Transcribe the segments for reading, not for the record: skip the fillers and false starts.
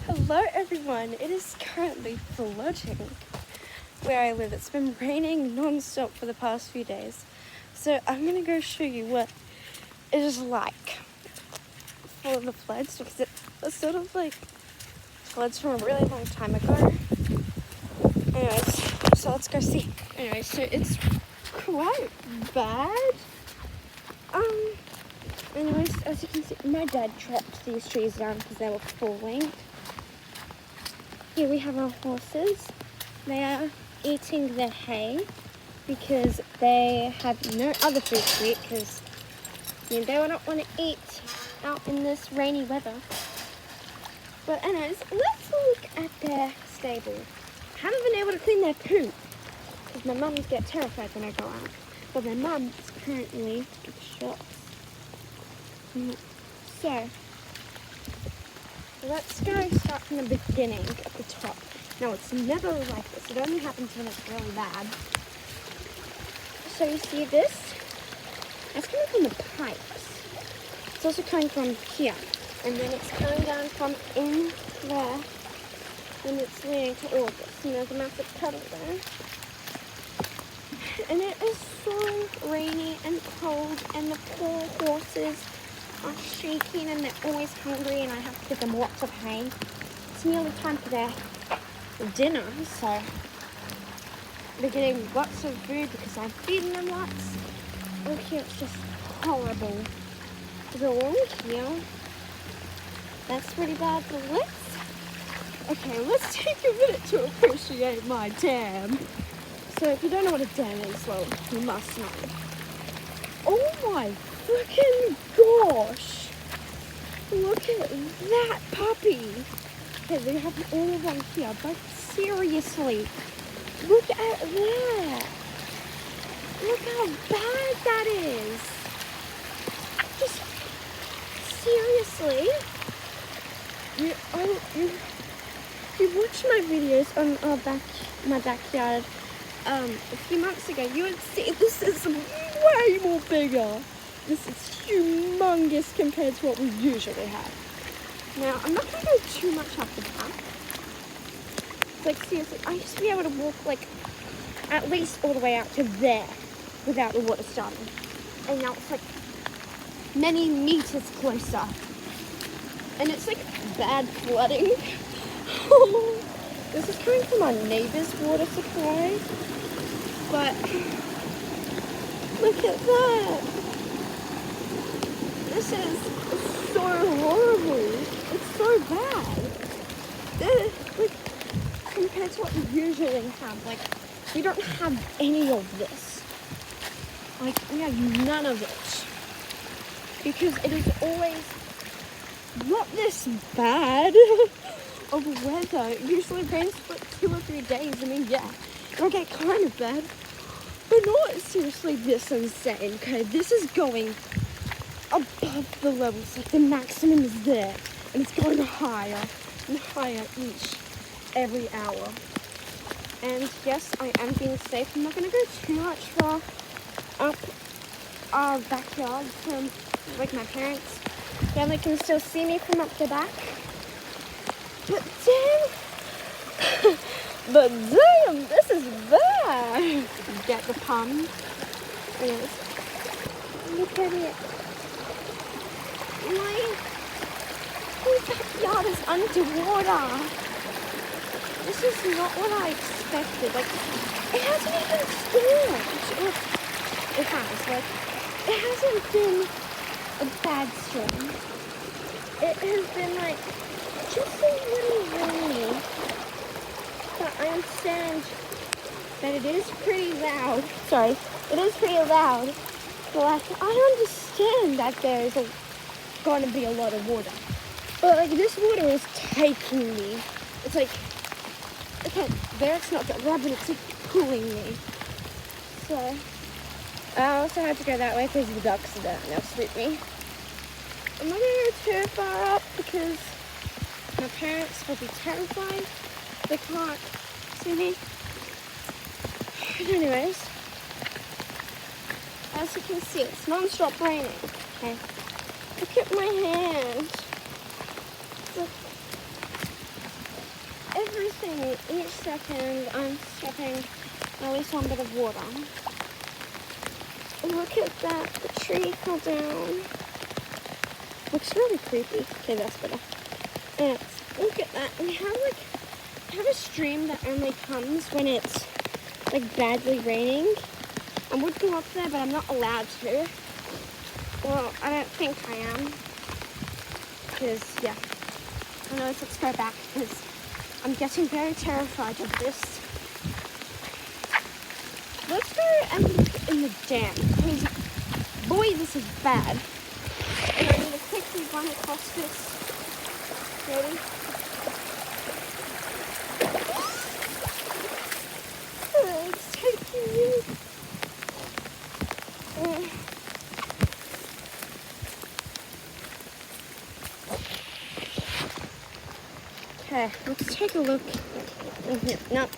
Hello everyone, it is currently flooding where I live. It's been raining non-stop for the past few days. So I'm going to go show you what it is like for the floods, because it was sort of like floods from a really long time ago. Anyways, so let's go see. Anyways, so it's quite bad. Anyways, as you can see, my dad chopped these trees down because they were falling. Here we have our horses. They are eating the hay because they have no other food to eat, because they don't want to eat out in this rainy weather. But anyways, let's look at their stable. I haven't been able to clean their poop because my mums get terrified when I go out. But my mum is currently at the shops. So let's go start from the beginning at the top. Now, it's never like this. It only happens when it's really bad. So you see this? That's coming from the pipes. It's also coming from here. And then it's coming down from in there. And it's leading to all this. And there's a massive puddle there. And it is so rainy and cold. And the poor horses are shaking and they're always hungry, and I have to give them lots of hay. It's nearly time for their dinner, so they're getting lots of food because I'm feeding them lots. Look here, it's just horrible. The along here, that's pretty bad. Let's take a minute to appreciate my dam. So if you don't know what a dam is, well, you must know. Oh my freaking gosh! Look at that puppy! Okay, they have all of them here, but seriously, look at that! Look how bad that is! Just seriously, you watched my videos on my backyard a few months ago. You would see this is way more bigger. This is humongous compared to what we usually have. Now, I'm not going to go too much up the back. Like, seriously, I used to be able to walk, like, at least all the way out to there without the water starting. And now it's, like, many meters closer. And it's, like, bad flooding. This is coming from our neighbor's water supply. But, look at that. This is so horrible. It's so bad. Like, compared to what we usually have, like, we don't have any of this. Like, we have none of it. Because it is always not this bad of weather. It usually rains for 2 or 3 days. I mean, yeah, it'll get kind of bad. But not seriously this insane, okay? This is going above the levels, like the maximum is there, and it's going higher and higher every hour. And yes, I am being safe. I'm not going to go too much far up our backyard from, like, my parents. Yeah, they can still see me from up the back. But damn, this is bad. Get the pun. Yes. Look at it. My whole backyard is underwater. This is not what I expected. Like, it hasn't even stormed. It has. Like, it hasn't been a bad storm. It has been, like, just a little rainy. But I understand that it is pretty loud. Sorry, it is pretty loud. But, like, I understand that there is going to be a lot of water. But, like, this water is taking me. It's like, okay, there it's not that bad, but it's like pulling me. So, I also have to go that way because the ducks are there and they'll swoop me. I'm not going to go too far up because my parents will be terrified. They can't see me. But anyways, as you can see, it's non-stop raining. Okay, look at my hand. Look. nothing. Each second I'm stepping at least one bit of water. Look at that, the tree fell down. Looks really creepy. Okay, that's better. And look at that. We have a stream that only comes when it's like badly raining. I would go up there, but I'm not allowed to. Well, I don't think I am. Because, yeah. Anyways, let's go back because I'm getting very terrified of this. Let's go and look in the dam because, boy, this is bad. And I'm going to quickly run across this. Ready? It's taking me. Okay, let's take a look in here. Now,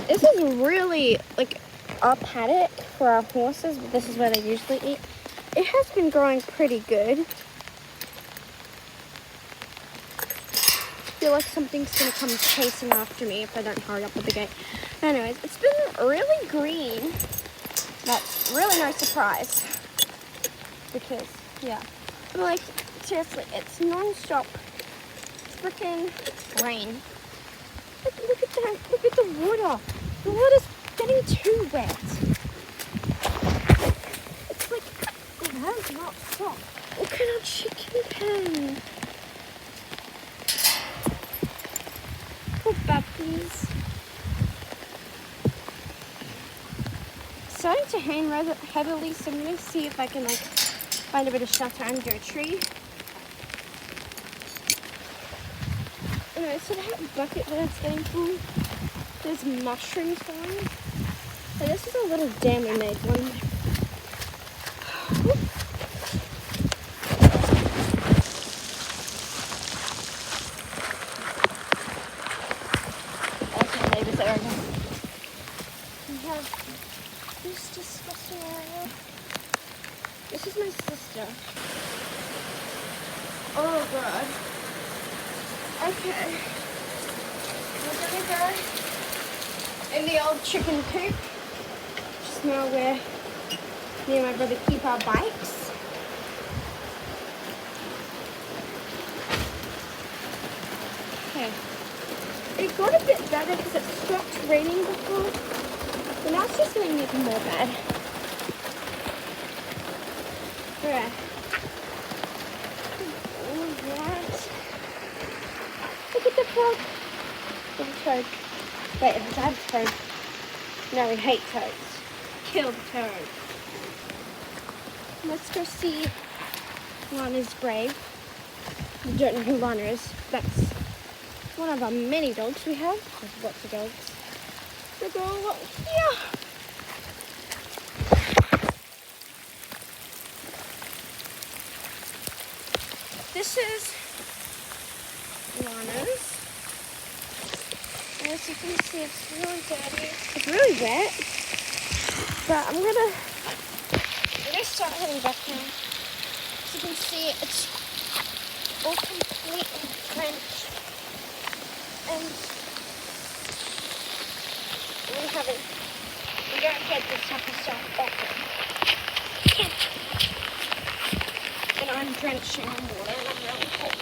this is really like our paddock for our horses, but this is where they usually eat. It has been growing pretty good. I feel like something's gonna come chasing after me if I don't hurry up with the gate. Anyways, it's been really green. That's really no surprise. Because, yeah. But like, seriously, it's non-stop freaking rain. Look at that. Look at the water. The water's getting too wet. It's like, it has not stopped. Look at our chicken pen. Poor puppies. Starting to rain rather heavily, so I'm going to see if I can like find a bit of shelter under a tree. Anyway, so that bucket that it's getting full, there's mushrooms going. So this is a little dam we made one. That's my neighbor's area. We have this disgusting area. This is my sister. Oh god. Okay. We're gonna go in the old chicken coop. Just now where me and my brother keep our bikes. Okay. It got a bit better because it stopped raining before. But now it's just getting even more bad. Alright. Alright. Look at the frog. There's a toad. Wait, is that a toad? No, we hate toads. Kill the toad. Let's go see Lana's grave. You don't know who Lana is. That's one of our many dogs we have. There's lots of dogs. They go along here. This is Lana's. As you can see, it's really dirty. It's really wet. But I'm gonna start heading back now. As you can see, it's all completely drenched. And we don't get this type of stuff often. And I'm drenching in water and I'm really cold.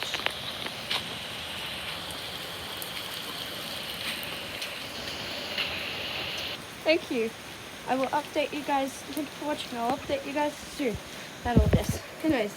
Thank you. I will update you guys. Thank you for watching. I'll update you guys soon about all this. Anyways.